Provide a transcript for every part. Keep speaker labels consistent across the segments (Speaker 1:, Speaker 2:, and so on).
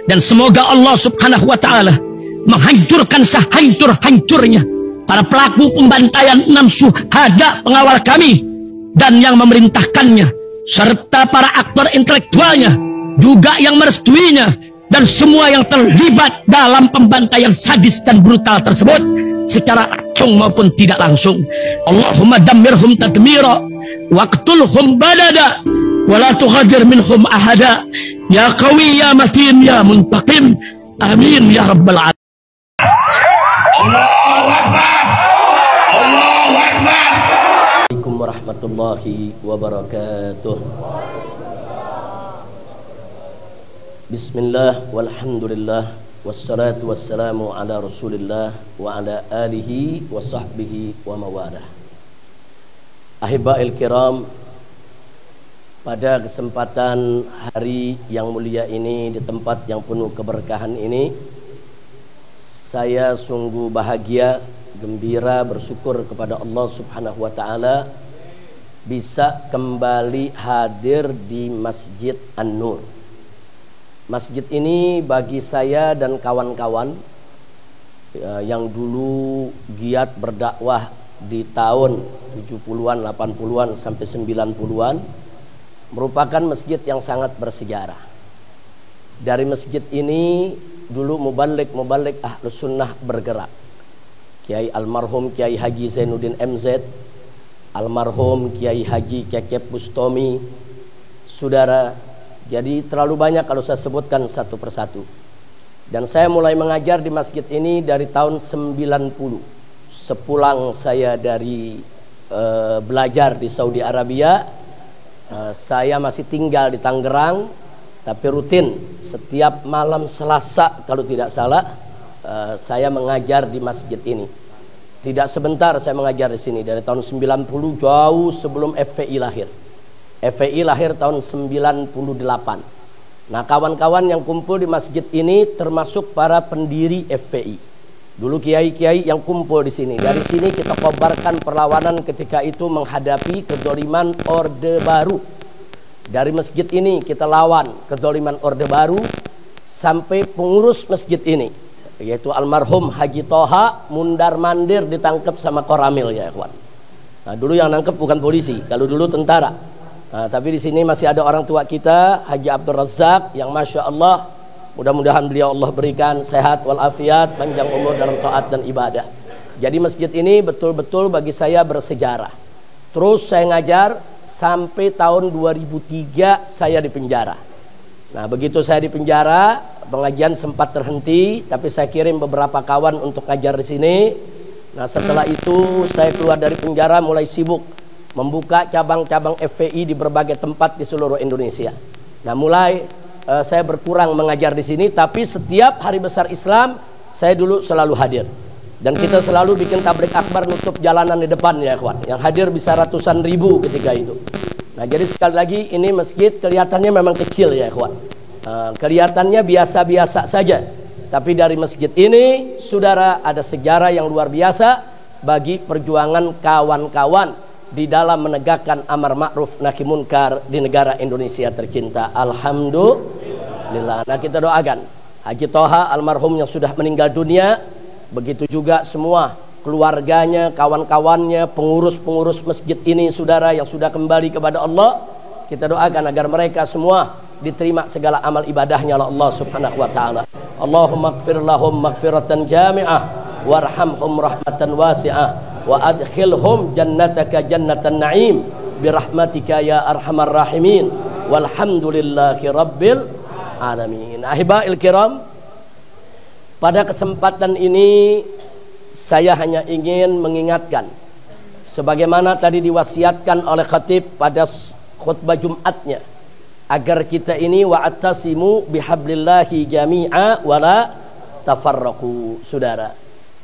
Speaker 1: Dan semoga Allah subhanahu wa ta'ala menghancurkan sehancur-hancurnya para pelaku pembantaian 6 syuhada pengawal kami dan yang memerintahkannya, serta para aktor intelektualnya juga yang merestuinya, dan semua yang terlibat dalam pembantaian sadis dan brutal tersebut secara langsung maupun tidak langsung. Allahumma dammirhum tadmira waqtulhum badada wala tughadir minhum ahada ya qawi ya matin ya muntaqim amin ya rabbal alamin.
Speaker 2: Allahu akbar, Allahu akbar.
Speaker 3: Assalamualaikum warahmatullahi wabarakatuh. Bismillah walhamdulillah wassalatu wassalamu ala rasulillah wa ala alihi wa sahbihi wa mawalah. Ahibba'il kiram, pada kesempatan hari yang mulia ini, di tempat yang penuh keberkahan ini, saya sungguh bahagia, gembira, bersyukur kepada Allah subhanahu wa ta'ala bisa kembali hadir di Masjid An-Nur. Masjid ini bagi saya dan kawan-kawan yang dulu giat berdakwah di tahun 70-an, 80-an sampai 90-an merupakan masjid yang sangat bersejarah. Dari masjid ini dulu mubalik Ahlus Sunnah bergerak. Kiai almarhum Kiai Haji Zainuddin MZ, almarhum Kiai Haji Kekep Bustomi, saudara. Jadi terlalu banyak kalau saya sebutkan satu persatu. Dan saya mulai mengajar di masjid ini dari tahun 90. Sepulang saya dari belajar di Saudi Arabia, saya masih tinggal di Tangerang, tapi rutin setiap malam Selasa kalau tidak salah saya mengajar di masjid ini. Tidak sebentar saya mengajar di sini, dari tahun 90, jauh sebelum FPI lahir. FPI lahir tahun 98. Nah, kawan-kawan yang kumpul di masjid ini termasuk para pendiri FPI. Dulu kiai-kiai yang kumpul di sini. Dari sini kita kobarkan perlawanan ketika itu menghadapi kezaliman Orde Baru. Dari masjid ini kita lawan kezaliman Orde Baru sampai pengurus masjid ini, yaitu almarhum Haji Toha mundar-mandir ditangkap sama Koramil, ya kawan. Nah, dulu yang nangkep bukan polisi, kalau dulu tentara. Nah, tapi di sini masih ada orang tua kita Haji Abdul Razak yang masya Allah, mudah-mudahan beliau Allah berikan sehat walafiat, panjang umur dalam taat dan ibadah. Jadi masjid ini betul-betul bagi saya bersejarah. Terus saya ngajar sampai tahun 2003 saya di penjara. Nah, begitu saya di penjara, pengajian sempat terhenti, tapi saya kirim beberapa kawan untuk ngajar di sini. Nah, setelah itu saya keluar dari penjara, mulai sibuk membuka cabang-cabang FPI di berbagai tempat di seluruh Indonesia. Nah, mulai saya berkurang mengajar di sini, tapi setiap hari besar Islam saya dulu selalu hadir. Dan kita selalu bikin tablik akbar nutup jalanan di depan, ya kawan. Yang hadir bisa ratusan ribu ketika itu. Nah, jadi sekali lagi ini masjid kelihatannya memang kecil, ya kawan. Kelihatannya biasa-biasa saja. Tapi dari masjid ini, saudara, ada sejarah yang luar biasa bagi perjuangan kawan-kawan di dalam menegakkan amar ma'ruf nahi munkar di negara Indonesia tercinta. Alhamdulillah. Nah, kita doakan Haji Toha almarhum yang sudah meninggal dunia, begitu juga semua keluarganya, kawan-kawannya, pengurus-pengurus masjid ini, saudara yang sudah kembali kepada Allah. Kita doakan agar mereka semua diterima segala amal ibadahnya oleh Allah subhanahu wa ta'ala. Allahumma ighfir lahum maghfiratan jami'ah warhamhum rahmatan wasi'ah wa adkhilhum jannataka jannatan na'im birahmatika ya arhamar rahimin walhamdulillahi rabbil alamin. Ahibba'il kiram, pada kesempatan ini saya hanya ingin mengingatkan sebagaimana tadi diwasiatkan oleh khatib pada khutbah Jumatnya, agar kita ini wa'tasimu bihablillahi jami'a wala tafarraqu, saudara.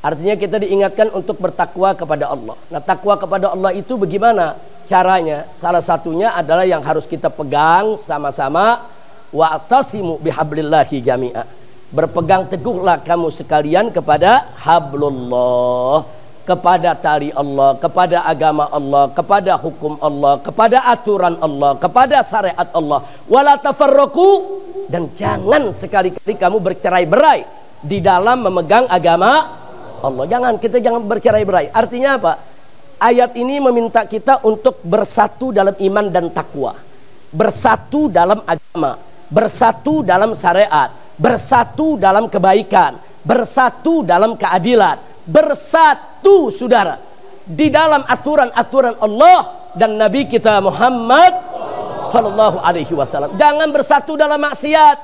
Speaker 3: Artinya kita diingatkan untuk bertakwa kepada Allah. Nah, takwa kepada Allah itu bagaimana caranya? Salah satunya adalah yang harus kita pegang sama-sama, wa'tasimu bihablillahi jami'a. Berpegang teguhlah kamu sekalian kepada hablullah, kepada tali Allah, kepada agama Allah, kepada hukum Allah, kepada aturan Allah, kepada syariat Allah. Wala tafarraqu, Dan jangan sekali-kali kamu bercerai-berai di dalam memegang agama Allah. Jangan bercerai-berai. Artinya apa? Ayat ini meminta kita untuk bersatu dalam iman dan takwa, bersatu dalam agama, bersatu dalam syariat, bersatu dalam kebaikan, bersatu dalam keadilan, bersatu saudara di dalam aturan-aturan Allah dan Nabi kita Muhammad sallallahu alaihi wasallam. Jangan bersatu dalam maksiat,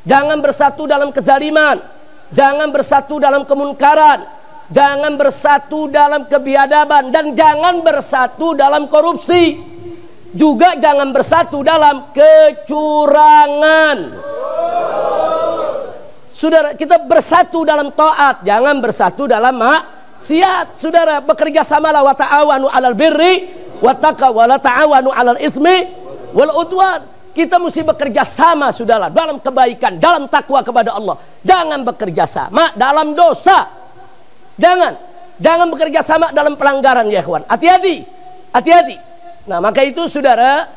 Speaker 3: jangan bersatu dalam kezaliman, jangan bersatu dalam kemunkaran, jangan bersatu dalam kebiadaban, dan jangan bersatu dalam korupsi. Juga jangan bersatu dalam kecurangan. Saudara, kita bersatu dalam taat, jangan bersatu dalam maksiat. Saudara, bekerja samalah wa ta'awanu 'alal birri wa taqwa wa la ta'awanu 'alal itsmi wal udwan. Kita mesti bekerja sama saudara dalam kebaikan, dalam takwa kepada Allah. Jangan bekerja sama dalam dosa. Jangan bekerja sama dalam pelanggaran ya ikhwan. Hati-hati. Hati-hati. Nah, maka itu saudara,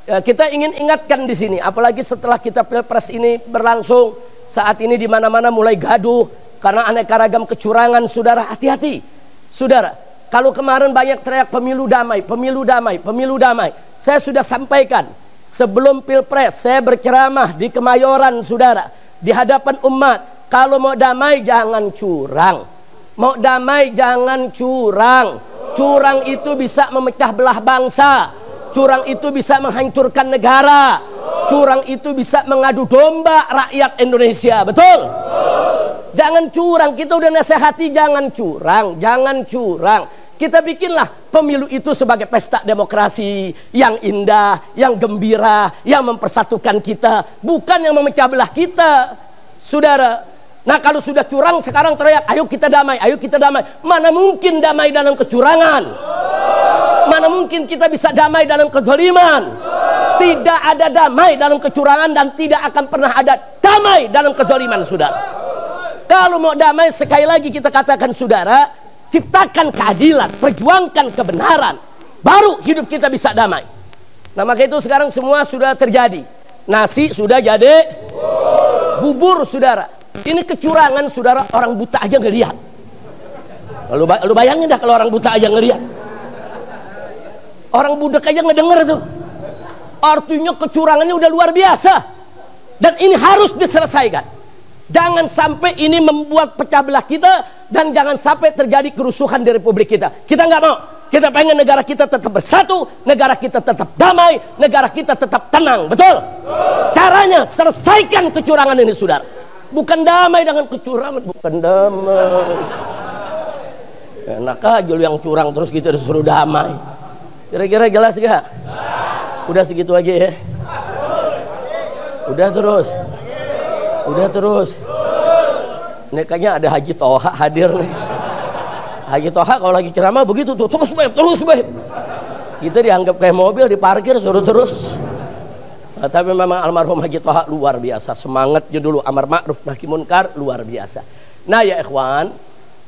Speaker 3: kita ingin ingatkan di sini, apalagi setelah kita Pilpres ini berlangsung, saat ini di mana-mana mulai gaduh karena aneka ragam kecurangan, saudara. Hati-hati. Saudara, kalau kemarin banyak teriak pemilu damai, pemilu damai, pemilu damai. Saya sudah sampaikan sebelum Pilpres, saya berceramah di Kemayoran, saudara, di hadapan umat. Kalau mau damai jangan curang. Mau damai jangan curang. Curang itu bisa memecah belah bangsa. Curang itu bisa menghancurkan negara. Curang itu bisa mengadu domba rakyat Indonesia. Betul? Jangan curang. Kita udah nasihati jangan curang. Jangan curang. Kita bikinlah pemilu itu sebagai pesta demokrasi yang indah, yang gembira, yang mempersatukan kita, bukan yang memecah belah kita, saudara. Nah, kalau sudah curang sekarang teriak, ayo kita damai, ayo kita damai. Mana mungkin damai dalam kecurangan? Mana mungkin kita bisa damai dalam kezaliman? Tidak ada damai dalam kecurangan dan tidak akan pernah ada damai dalam kezaliman, saudara. Kalau mau damai, sekali lagi kita katakan, saudara, ciptakan keadilan, perjuangkan kebenaran, baru hidup kita bisa damai. Nah, maka itu sekarang semua sudah terjadi. Nasi sudah jadi bubur, saudara. Ini kecurangan, saudara, orang buta aja ngelihat. Lu bayangin dah kalau orang buta aja ngelihat. Orang budak aja ngedenger tuh. Artinya kecurangannya udah luar biasa. Dan ini harus diselesaikan. Jangan sampai ini membuat pecah belah kita, dan jangan sampai terjadi kerusuhan di republik kita. Kita nggak mau. Kita pengen negara kita tetap bersatu, negara kita tetap damai, negara kita tetap tenang. Betul? Caranya selesaikan kecurangan ini, saudara. Bukan damai dengan kecurangan, bukan damai. Enak aja lu yang curang terus kita disuruh damai. Kira-kira jelas gak? Udah segitu aja ya. Udah terus. Ini kayaknya ada Haji Toha hadir nih. Haji Toha kalau lagi ceramah begitu tuh, terus beb. Kita dianggap kayak mobil diparkir suruh terus. Tapi memang almarhum Haji Toha luar biasa, semangatnya dulu amar ma'ruf nahi munkar luar biasa. Nah ya ikhwan,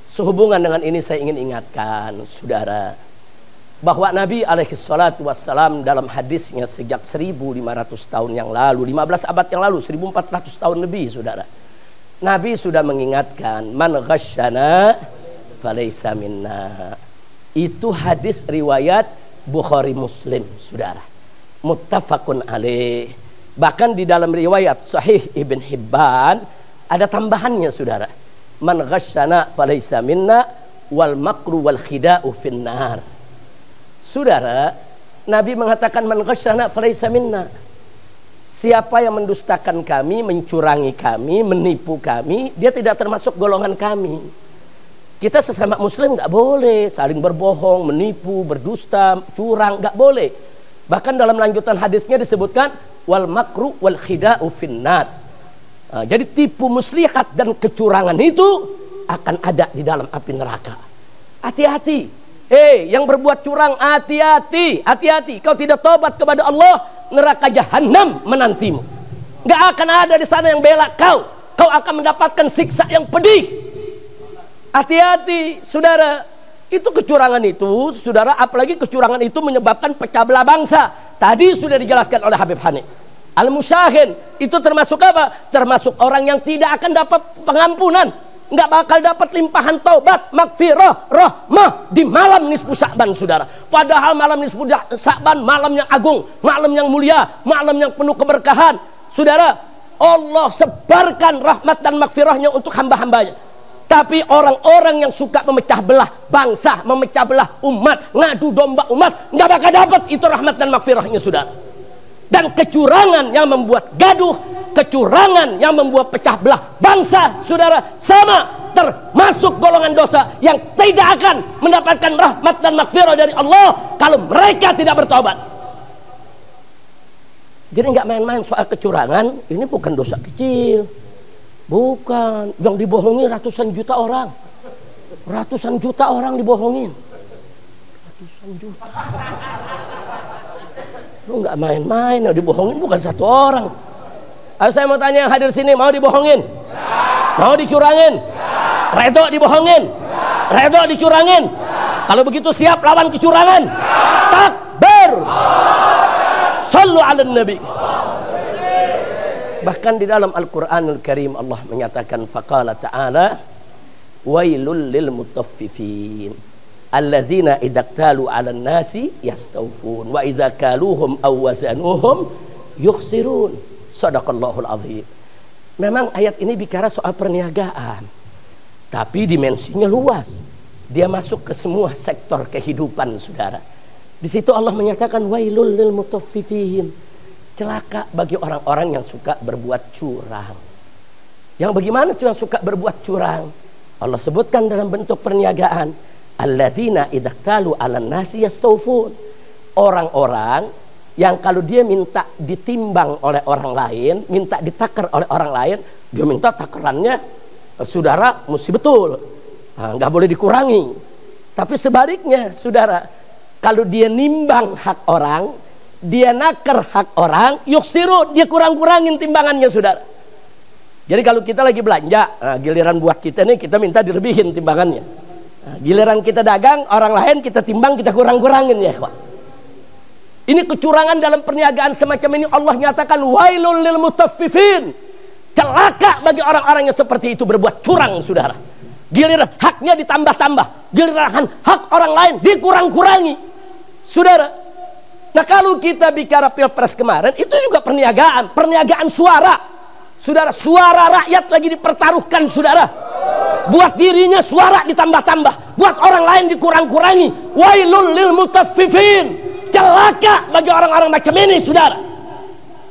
Speaker 3: sehubungan dengan ini saya ingin ingatkan saudara, bahwa Nabi alaihi salatu wassalam dalam hadisnya sejak 1500 tahun yang lalu, 15 abad yang lalu, 1400 tahun lebih saudara, Nabi sudah mengingatkan, man ghasyana falaysa minna. Itu hadis riwayat Bukhari Muslim, saudara. Muttafaqun alaih. Bahkan di dalam riwayat Sahih Ibn Hibban ada tambahannya, saudara. Man ghasyana falaysa minna wal makru wal khida'u finnar. Saudara, Nabi mengatakan man ghasyana falaysa minna. Siapa yang mendustakan kami, mencurangi kami, menipu kami, dia tidak termasuk golongan kami. Kita sesama muslim nggak boleh saling berbohong, menipu, berdusta, curang, nggak boleh. Bahkan dalam lanjutan hadisnya disebutkan wal makru wal khida'u finnar. Nah, jadi tipu muslihat dan kecurangan itu akan ada di dalam api neraka. Hati-hati. Yang berbuat curang, hati-hati. Hati-hati. Kau tidak tobat kepada Allah, neraka jahanam menantimu. Nggak akan ada di sana yang bela kau. Kau akan mendapatkan siksa yang pedih. Hati-hati, saudara. Itu kecurangan itu, saudara, apalagi kecurangan itu menyebabkan pecah belah bangsa. Tadi sudah dijelaskan oleh Habib Hanif. Al-musyahin itu termasuk apa? Termasuk orang yang tidak akan dapat pengampunan, nggak bakal dapat limpahan taubat, magfirah, rahmah di malam nisfu Sya'ban, saudara. Padahal malam nisfu Sya'ban malam yang agung, malam yang mulia, malam yang penuh keberkahan, saudara. Allah sebarkan rahmat dan magfirahnya untuk hamba-hambanya. Tapi orang-orang yang suka memecah belah bangsa, memecah belah umat, ngadu domba umat, nggak bakal dapat itu rahmat dan magfirahnya, saudara. Dan kecurangan yang membuat gaduh, kecurangan yang membuat pecah belah bangsa, saudara, sama termasuk golongan dosa yang tidak akan mendapatkan rahmat dan magfirah dari Allah kalau mereka tidak bertobat. Jadi nggak main-main soal kecurangan. Ini bukan dosa kecil, bukan. Yang dibohongi ratusan juta orang, ratusan juta orang dibohongin, ratusan juta. Lu nggak main-main, yang dibohongin bukan satu orang. Ayo saya mau tanya yang hadir sini, mau dibohongin? Ya. Mau dicurangin? Ya. Redo dibohongin? Ya. Redo dicurangin? Ya. Kalau begitu siap lawan kecurangan? Ya. Takbir! Sallu ala nabi. Bahkan di dalam Al-Quranul Karim Allah menyatakan, faqala ta'ala wailul lil mutaffifin alladzina idaktalu 'alan nasi yastawfun wa idza kaluhum aw wazanuhum yukhsirun. Shadaqallahul azim. Memang ayat ini bicara soal perniagaan, tapi dimensinya luas. Dia masuk ke semua sektor kehidupan, saudara. Di situ Allah menyatakan wailul lil mutaffifin. Celaka bagi orang-orang yang suka berbuat curang. Yang bagaimana tuh yang suka berbuat curang? Allah sebutkan dalam bentuk perniagaan, alladzina idaktalu 'alan nasi yastawfun. Orang-orang yang kalau dia minta ditimbang oleh orang lain, minta ditakar oleh orang lain, dia minta takarannya, saudara, mesti betul, nggak boleh dikurangi. Tapi sebaliknya, saudara, kalau dia nimbang hak orang, dia nakar hak orang, yuksiru, dia kurang-kurangin timbangannya, saudara. Jadi kalau kita lagi belanja, giliran buat kita nih, kita minta dilebihin timbangannya. Giliran kita dagang, orang lain kita timbang, kita kurang-kurangin, ya Pak. Ini kecurangan dalam perniagaan semacam ini. Allah nyatakan wailul lil mutaffifin. Celaka bagi orang-orang yang seperti itu berbuat curang, saudara. Giliran haknya ditambah-tambah, giliran hak orang lain dikurang-kurangi, saudara. Nah kalau kita bicara pilpres kemarin, itu juga perniagaan suara, saudara. Suara rakyat lagi dipertaruhkan, saudara. Buat dirinya suara ditambah-tambah, buat orang lain dikurang-kurangi. Wailul lil mutaffifin. Celaka bagi orang-orang macam ini, saudara.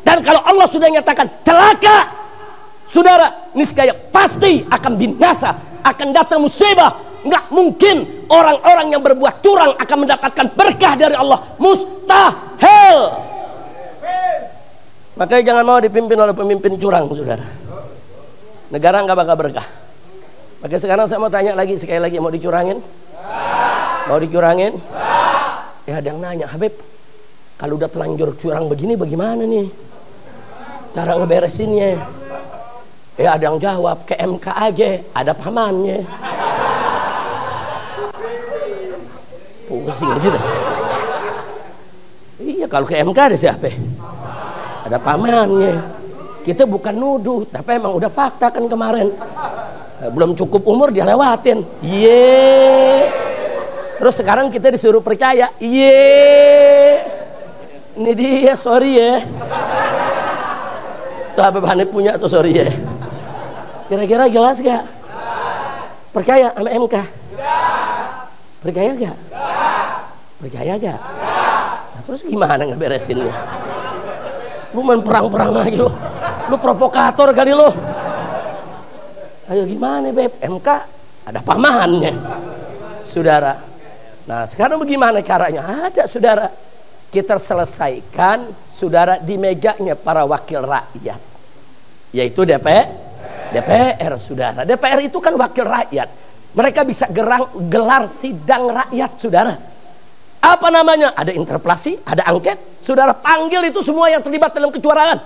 Speaker 3: Dan kalau Allah sudah nyatakan celaka, saudara, niscaya pasti akan binasa, akan datang musibah. Nggak mungkin orang-orang yang berbuat curang akan mendapatkan berkah dari Allah. Mustahil. Makanya jangan mau dipimpin oleh pemimpin curang, saudara. Negara nggak bakal berkah. Makanya sekarang saya mau tanya lagi, sekali lagi, mau dicurangin? Mau dicurangin? Ya ada yang nanya, Habib, kalau udah telanjur curang begini bagaimana nih cara ngeberesinnya? Ya ada yang jawab, ke MK aja, ada pamannya. Pusing gitu. Iya, kalau ke MK ada siapa? Ada pamannya. Kita bukan nuduh, tapi emang udah fakta kan kemarin. Belum cukup umur dia lewatin. Terus sekarang kita disuruh percaya. Ini dia, sorry ya. Tuh Habib Hanif punya tuh, sorry ya. Kira-kira jelas gak? Percaya sama MK? Percaya gak? Percaya gak? Nah, terus gimana ngeberesinnya? Lu main perang-perang aja lu. Lu provokator kali lu. Ayo gimana, Beb? MK ada pamannya, saudara. Nah sekarang bagaimana caranya? Ada, saudara. Kita selesaikan, saudara, di mejanya para wakil rakyat, yaitu DPR, saudara. DPR itu kan wakil rakyat. Mereka bisa gelar sidang rakyat, saudara. Apa namanya? Ada interpelasi, ada angket. Saudara panggil itu semua yang terlibat dalam kecurangan.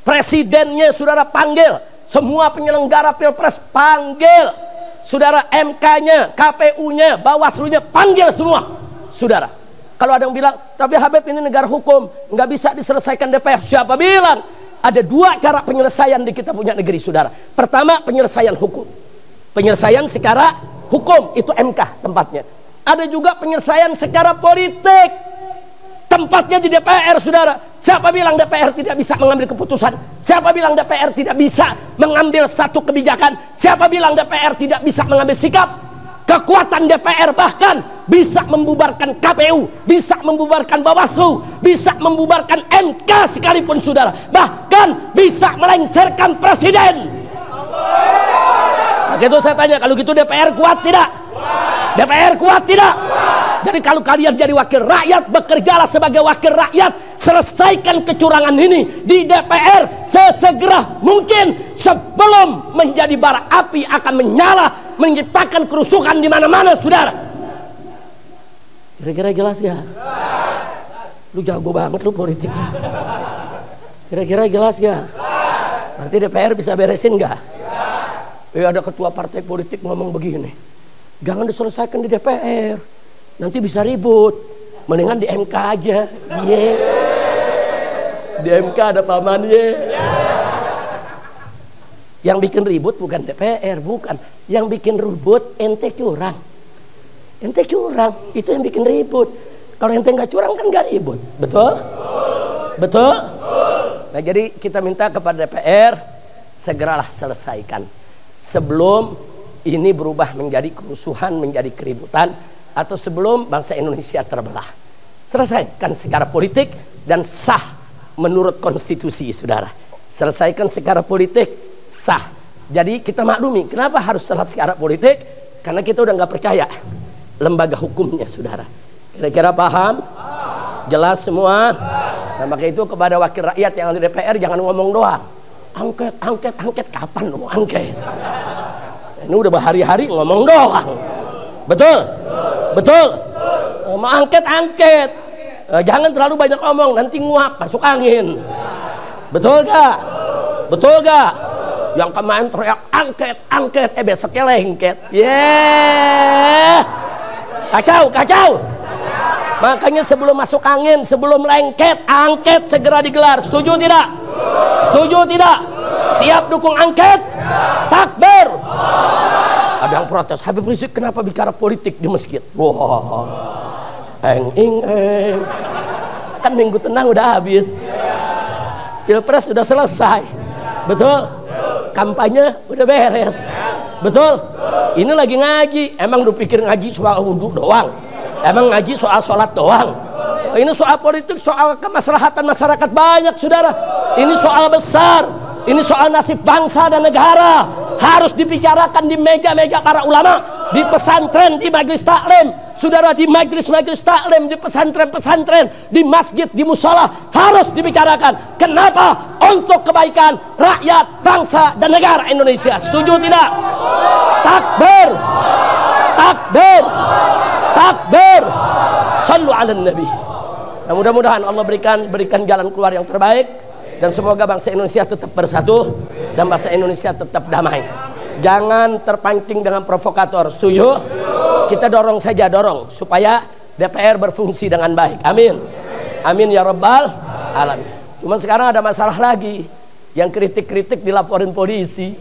Speaker 3: Presidennya saudara panggil, semua penyelenggara pilpres panggil, saudara, MK-nya, KPU-nya, Bawaslu-nya panggil semua, saudara. Kalau ada yang bilang, tapi Habib ini negara hukum, nggak bisa diselesaikan DPR. Siapa bilang? Ada dua cara penyelesaian di kita punya negeri, saudara. Pertama, penyelesaian hukum. Penyelesaian secara hukum, itu MK tempatnya. Ada juga penyelesaian secara politik. Tempatnya di DPR, saudara. Siapa bilang DPR tidak bisa mengambil keputusan? Siapa bilang DPR tidak bisa mengambil satu kebijakan? Siapa bilang DPR tidak bisa mengambil sikap? Kekuatan DPR bahkan bisa membubarkan KPU, bisa membubarkan Bawaslu, bisa membubarkan MK sekalipun, saudara. Bahkan bisa melengsarkan presiden. Maka itu saya tanya, kalau gitu DPR kuat tidak? DPR kuat tidak? Jadi kalau kalian jadi wakil rakyat, bekerjalah sebagai wakil rakyat, selesaikan kecurangan ini di DPR sesegera mungkin sebelum menjadi bara api akan menyala, menciptakan kerusuhan di mana-mana, saudara. Kira-kira jelas gak? Lu jago banget lu politik. Kira-kira jelas gak? Berarti DPR bisa beresin gak? Ada ketua partai politik ngomong begini, jangan diselesaikan di DPR, nanti bisa ribut, mendingan di MK aja. Di MK ada pamannya. Yang bikin ribut bukan DPR, bukan. Yang bikin ribut ente curang. Ente curang, itu yang bikin ribut. Kalau ente nggak curang kan nggak ribut, betul? Betul? Nah, jadi kita minta kepada DPR segeralah selesaikan sebelum ini berubah menjadi kerusuhan, menjadi keributan, atau sebelum bangsa Indonesia terbelah. Selesaikan secara politik dan sah menurut konstitusi, saudara. Selesaikan secara politik sah. Jadi kita maklumi kenapa harus secara politik, karena kita udah nggak percaya lembaga hukumnya, saudara. Kira-kira paham? Jelas semua? Nah, maka itu kepada wakil rakyat yang ada di DPR jangan ngomong doang. Angket, angket, angket, kapan lu angket? Ini udah berhari-hari ngomong doang. Betul? Betul? Mau angket, angket. Jangan terlalu banyak ngomong, nanti nguap, masuk angin. Betul gak? Betul gak? Yang kemarin teriak angket, angket, besoknya lengket. Kacau, kacau. Makanya sebelum masuk angin, sebelum lengket, angket segera digelar. Setuju tidak? Setuju tidak? Siap dukung angket? Takbir. Ada yang protes, Habib Rizik kenapa bicara politik di masjid? Wah, eng. Kan minggu tenang udah habis, Pilpres udah selesai, betul? Kampanye udah beres, betul? Ini lagi ngaji, emang lu pikir ngaji soal wudhu doang? Emang ngaji soal sholat doang? Ini soal politik, soal kemaslahatan masyarakat banyak, saudara. Ini soal besar, ini soal nasib bangsa dan negara. Harus dibicarakan di meja-meja para ulama, di pesantren, di majelis taklim, saudara, di majelis-majelis taklim, di pesantren-pesantren, di masjid, di musola, harus dibicarakan. Kenapa? Untuk kebaikan rakyat, bangsa dan negara Indonesia. Setuju tidak? Takbir, takbir, takbir. Sallu ala nabi. Nah, mudah-mudahan Allah berikan jalan keluar yang terbaik, dan semoga bangsa Indonesia tetap bersatu dan bangsa Indonesia tetap damai. Jangan terpancing dengan provokator. Setuju? Kita dorong saja, dorong supaya DPR berfungsi dengan baik. Amin. Amin ya rabbal alamin. Cuman sekarang ada masalah lagi. Yang kritik-kritik dilaporin polisi.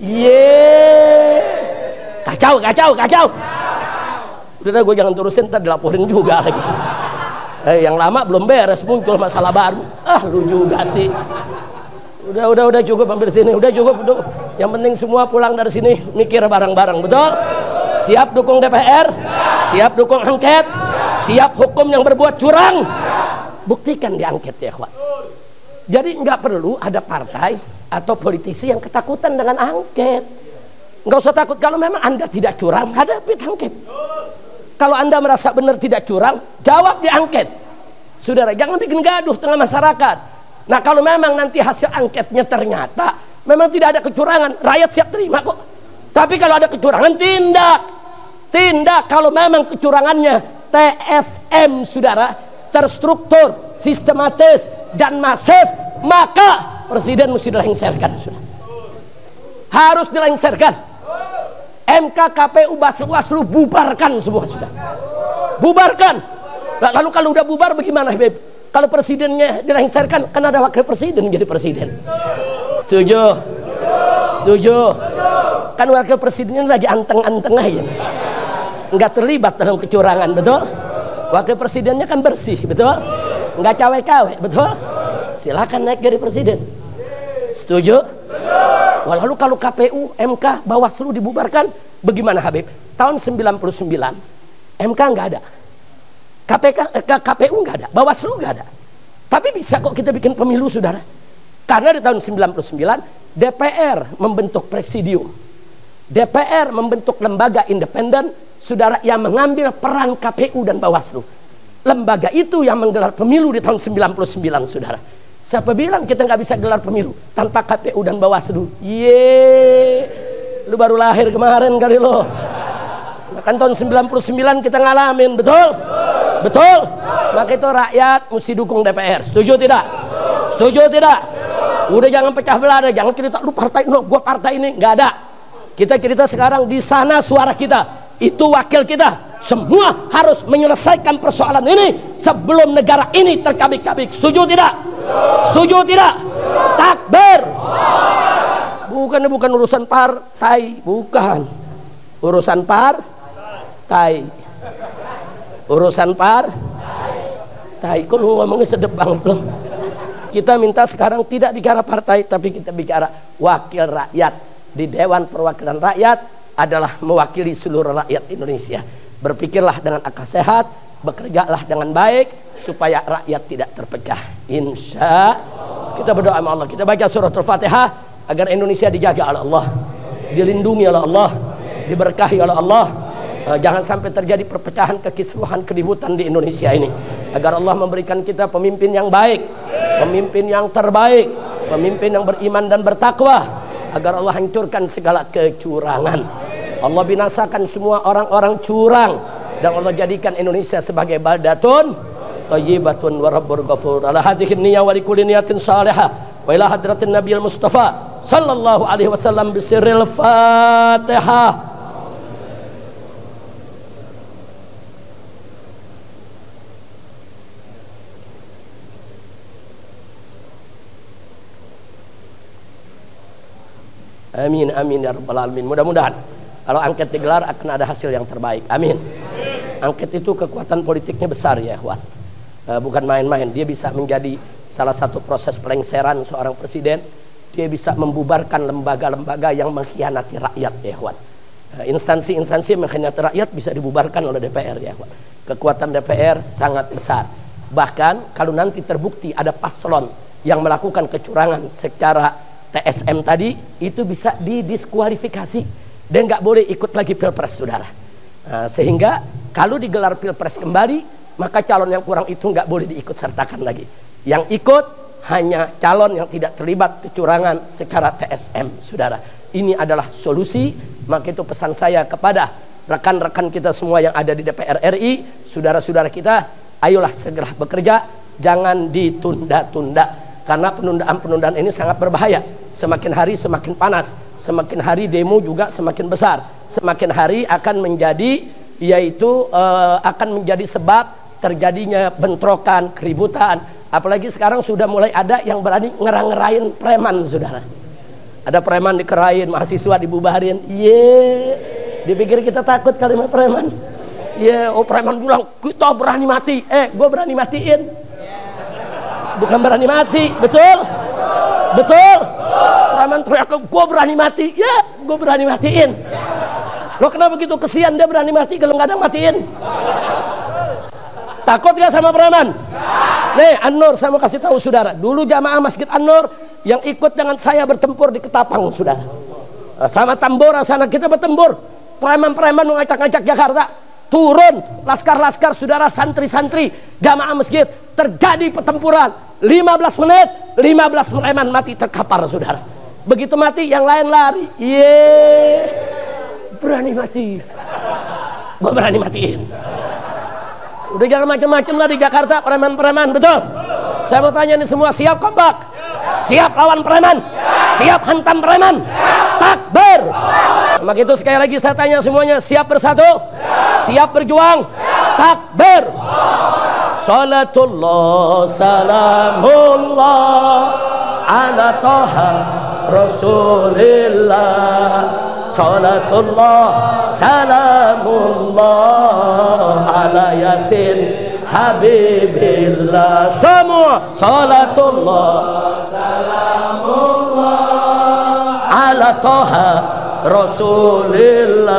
Speaker 3: Kacau, kacau, kacau. Udah, gue jangan terusin, ntar dilaporin juga lagi. Yang lama belum beres, muncul masalah baru. Lu juga sih. Udah cukup hampir sini. Udah cukup. Yang penting semua pulang dari sini mikir bareng-bareng, betul? Siap dukung DPR, siap dukung angket, siap hukum yang berbuat curang. Buktikan di angket ya, kawan. Jadi nggak perlu ada partai atau politisi yang ketakutan dengan angket. Nggak usah takut. Kalau memang Anda tidak curang, hadapi angket. Kalau Anda merasa benar tidak curang, jawab di angket. Saudara, jangan bikin gaduh tengah masyarakat. Nah, kalau memang nanti hasil angketnya ternyata memang tidak ada kecurangan, rakyat siap terima kok. Tapi kalau ada kecurangan, tindak. Kalau memang kecurangannya TSM, saudara, terstruktur, sistematis, dan masif, maka presiden mesti dilengsarkan, saudara. Harus dilengsarkan. MK, KPU, Bawaslu bubarkan semua, sudah. Bubarkan. Lalu kalau udah bubar bagaimana, Habib? Kalau presidennya dilengserkan, kan ada wakil presiden jadi presiden. Setuju? Setuju? Kan wakil presidennya lagi anteng-anteng aja, nggak terlibat dalam kecurangan, betul? Wakil presidennya kan bersih, betul? Nggak cawe-cawe, betul? Silakan naik jadi presiden. Setuju? Lalu kalau KPU, MK, Bawaslu dibubarkan, bagaimana, Habib? Tahun 99 MK nggak ada, KPU nggak ada, Bawaslu nggak ada. Tapi bisa kok kita bikin pemilu, saudara. Karena di tahun 99 DPR membentuk presidium, DPR membentuk lembaga independen, saudara, yang mengambil peran KPU dan Bawaslu. Lembaga itu yang menggelar pemilu di tahun 99, saudara. Siapa bilang kita nggak bisa gelar pemilu tanpa KPU dan Bawaslu? Lu baru lahir kemarin kali lo. Kan tahun 99 kita ngalamin, betul? Betul? Maka itu rakyat mesti dukung DPR. Setuju tidak? Setuju tidak? Udah jangan pecah belah, jangan cerita lu partai no, gua partai ini, nggak ada. Kita cerita sekarang di sana suara kita, itu wakil kita. Semua harus menyelesaikan persoalan ini sebelum negara ini terkabik-kabik. Setuju tidak? Setuju tidak? Takbir. Bukan urusan partai, bukan. Urusan partai. Urusan partai. Kok lu ngomongnya sedep banget loh. Kita minta sekarang tidak bicara partai, tapi kita bicara wakil rakyat. Di Dewan Perwakilan Rakyat adalah mewakili seluruh rakyat Indonesia. Berpikirlah dengan akal sehat, bekerjalah dengan baik supaya rakyat tidak terpecah. Insya kita berdoa sama Allah, kita baca surat Al-Fatihah agar Indonesia dijaga oleh Allah, dilindungi oleh Allah, diberkahi oleh Allah. Jangan sampai terjadi perpecahan, kekisruhan, keributan di Indonesia ini. Agar Allah memberikan kita pemimpin yang baik, pemimpin yang terbaik, pemimpin yang beriman dan bertakwa. Agar Allah hancurkan segala kecurangan, Allah binasakan semua orang-orang curang, dan Allah jadikan Indonesia sebagai baldatun thayyibatun wa rabbur ghafur. Ala hadhihi niyyah wa likulli niyatin salihah wa ila hadratin nabiyil mustafa sallallahu alaihi wasallam bisirril Fatihah. Amin, amin ya rabbal alamin. Mudah-mudahan kalau angket digelar akan ada hasil yang terbaik. Amin. Angket itu kekuatan politiknya besar ya, ikhwan. Bukan main-main. Dia bisa menjadi salah satu proses pelengseran seorang presiden. Dia bisa membubarkan lembaga-lembaga yang mengkhianati rakyat ya, ikhwan. Instansi-instansi yang mengkhianati rakyat bisa dibubarkan oleh DPR ya, ikhwan. Kekuatan DPR sangat besar. Bahkan kalau nanti terbukti ada paslon yang melakukan kecurangan secara TSM tadi, itu bisa didiskualifikasi dan nggak boleh ikut lagi pilpres, saudara. Sehingga kalau digelar pilpres kembali, maka calon yang kurang itu nggak boleh diikut sertakan lagi. Yang ikut hanya calon yang tidak terlibat kecurangan secara TSM, saudara. Ini adalah solusi. Maka itu pesan saya kepada rekan-rekan kita semua yang ada di DPR RI, saudara-saudara kita, ayolah segera bekerja, jangan ditunda-tunda. Karena penundaan-penundaan ini sangat berbahaya. Semakin hari semakin panas, semakin hari demo juga semakin besar, semakin hari akan menjadi akan menjadi sebab terjadinya bentrokan, keributan. Apalagi sekarang sudah mulai ada yang berani ngerang-ngerain preman, saudara. Ada preman dikerain, mahasiswa dibubarin. Dipikir kita takut kalimat preman. Preman bilang kita berani mati. Gue berani matiin. Bukan berani mati, betul? Betul? Preman teriak, gue berani mati. Ya, gue berani matiin. Lo kenapa begitu kesian dia berani mati kalau nggak ada matiin? Takut gak sama preman? Nih, An-Nur, saya mau kasih tahu saudara. Dulu jamaah Masjid An-Nur yang ikut dengan saya bertempur di Ketapang, saudara. Sama Tambora sana kita bertempur. Preman-preman mengacak-ngacak Jakarta. Turun laskar-laskar, saudara, santri-santri, jamaah masjid, terjadi pertempuran. 15 menit, 15 preman mati terkapar, saudara. Begitu mati, yang lain lari. Berani mati. Gue berani matiin. Udah jangan macam-macam lah di Jakarta, preman-preman, betul? Saya mau tanya nih semua, siap kompak? Siap lawan preman? Siap hantam preman? Takbir! Maka itu sekali lagi saya tanya semuanya, siap bersatu? Siap berjuang? Takbir! Salatullah salamullah ala Taha Rasulillah. Salatullah salamullah ala Yasin Habibillah. Semua salatullah salamullah ala Taha Rasulillah.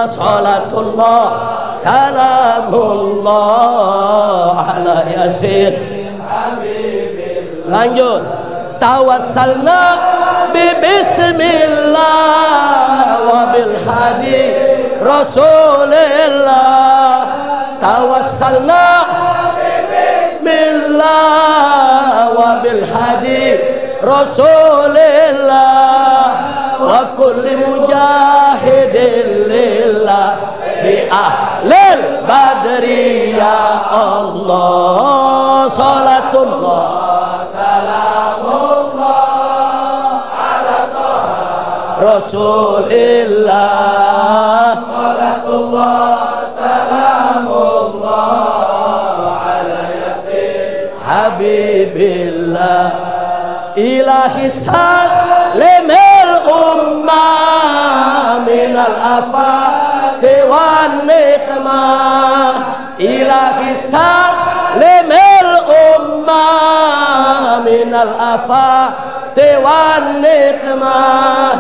Speaker 3: Salatullah salamullah ala Yasin Habibillah. Lanjut. Tawassalna bi bismillah wa bil hadi Rasulillah. Tawassalna bi bismillah wa bil hadi Rasulillah wa kulli mujahidin lillah bi ahlil badri ya Allah. Salatullah salamullah ala Taha Rasulillah. Salatullah salamullah ala Yasin Habibillah. Ilahi salimil ummah minal afati wan niqmah. Ilahi salimil ummah minal afati wan niqmah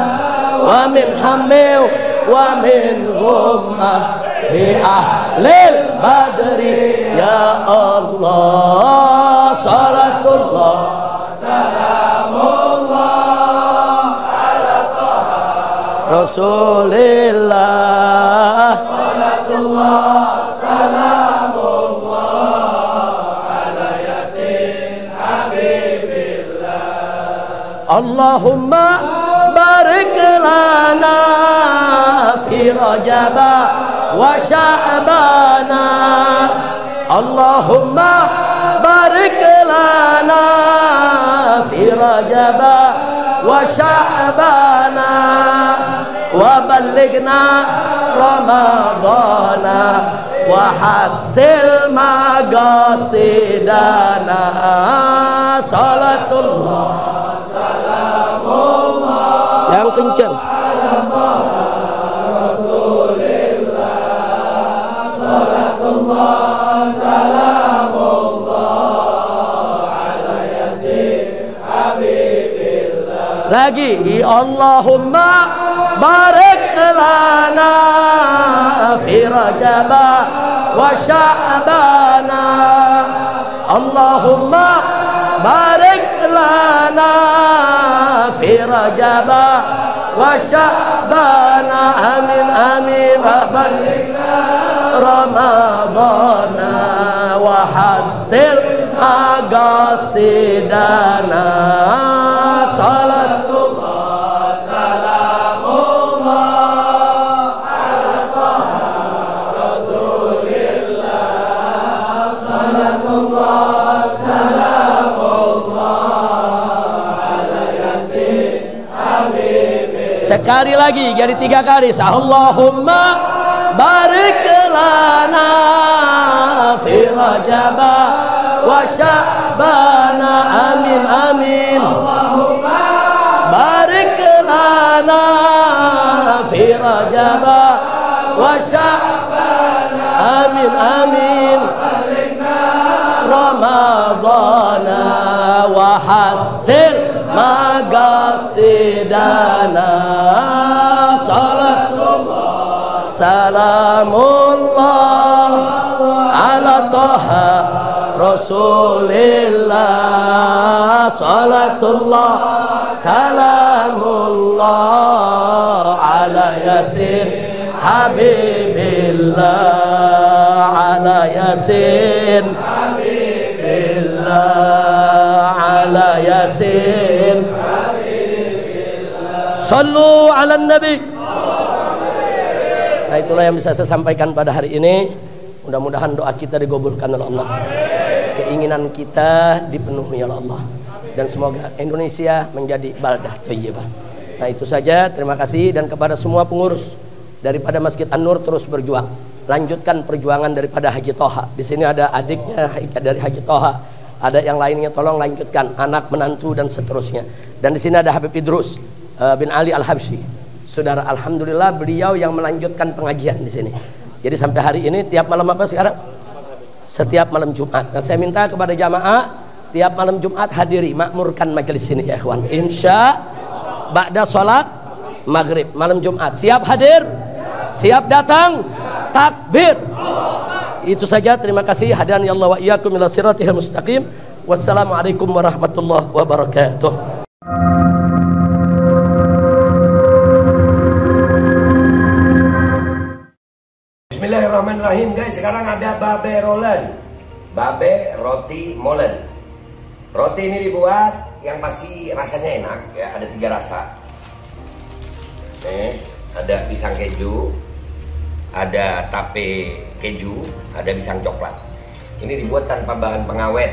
Speaker 3: wa min hamil wa min ghummah bi ahlil badri ya Allah. Salatullah salamullah ala Taha Rasulillah. Salatullah salamullah ala Yasin Habibillah. Allahumma barik lana fi Rajaba wa Sya'bana. Allahumma barik lana fi Rajaba wa Sya'bana wa ballighna Ramadana wa hasil maqasidana. Salatullah salamullah yang kencang ala Taha Rasulillah. Salatullah salamullah ala Yasin Habibillah. Lagi. Allahumma barik lana fi Rajaba wa Sya'bana. Allahumma barik lana fi Rajaba wa Sya'bana. Amin amin. Balikna Ramadana wa hasil maqasidana. Salatullah salamullah ala Taha Rasulillah. Salatullah salamullah ala Yasin Habibillah. Sekali lagi, jadi 3 kali. Allahumma barik lana fi Rajaba wa Sya'bana. Amin amin. Allahumma barik lana fi Rajaba wa Sya'bana. Amin amin. Ramadana wa hasil maqasidana. Salatullah salamullah ala Taha Rasulillah. Salatullah salamullah ala Yasin Habibillah. Ala Yasin Habibillah. Ala Yasin Habibillah. Sallu ala Nabi. Nah, itulah yang bisa saya sampaikan pada hari ini. Mudah-mudahan doa kita digabulkan oleh Allah, keinginan kita dipenuhi oleh Allah, dan semoga Indonesia menjadi baldah thayyibah. Nah, itu saja. Terima kasih, dan kepada semua pengurus daripada Masjid An-Nur terus berjuang. lanjutkan perjuangan daripada Haji Toha. Di sini ada adiknya dari Haji Toha, ada yang lainnya, tolong lanjutkan, anak, menantu dan seterusnya. Dan di sini ada Habib Idrus bin Ali Al-Habsyi. Saudara, alhamdulillah beliau yang melanjutkan pengajian di sini. Jadi sampai hari ini tiap malam apa sekarang? Setiap malam Jumat. Nah, saya minta kepada jamaah tiap malam Jumat hadiri, makmurkan majelis ini ya ikhwan. Insya ba'da sholat maghrib malam Jumat. Siap hadir? Siap datang? Takbir. Itu saja, terima kasih. Hadani Allah wa iyyakum ila siratil mustaqim. Wassalamualaikum warahmatullahi wabarakatuh.
Speaker 4: Bismillahirrahmanirrahim guys, sekarang ada babe rolen, babe roti molen. Roti ini dibuat yang pasti rasanya enak ya, ada 3 rasa. Ada pisang keju, ada tape keju, ada pisang coklat. Ini dibuat tanpa bahan pengawet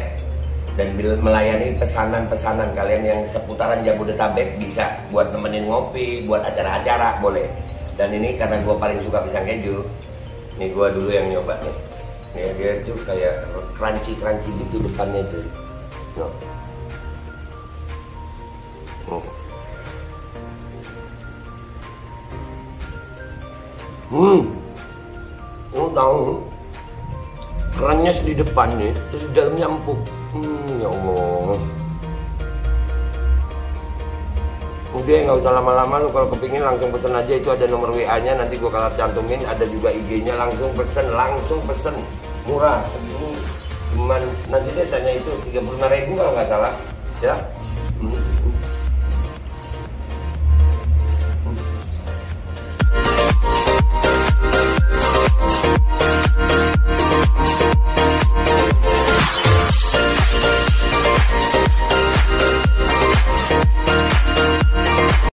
Speaker 4: dan melayani pesanan-pesanan kalian yang seputaran Jabodetabek, bisa buat nemenin ngopi, buat acara-acara boleh. Dan ini karena gue paling suka pisang keju, ini gue dulu yang nyoba nih. Nih dia tuh kayak crunchy gitu depannya tuh. No. Tahu kerannya di depan nih, terus di dalamnya empuk. Ya Allah. Udah nggak usah lama-lama, lu kalau kepingin langsung pesen aja, itu ada nomor WA-nya, nanti gua kalau cantumin, ada juga IG-nya, langsung pesen, murah. Ini cuman nanti dia tanya itu 35.000 kalau nggak salah, ya.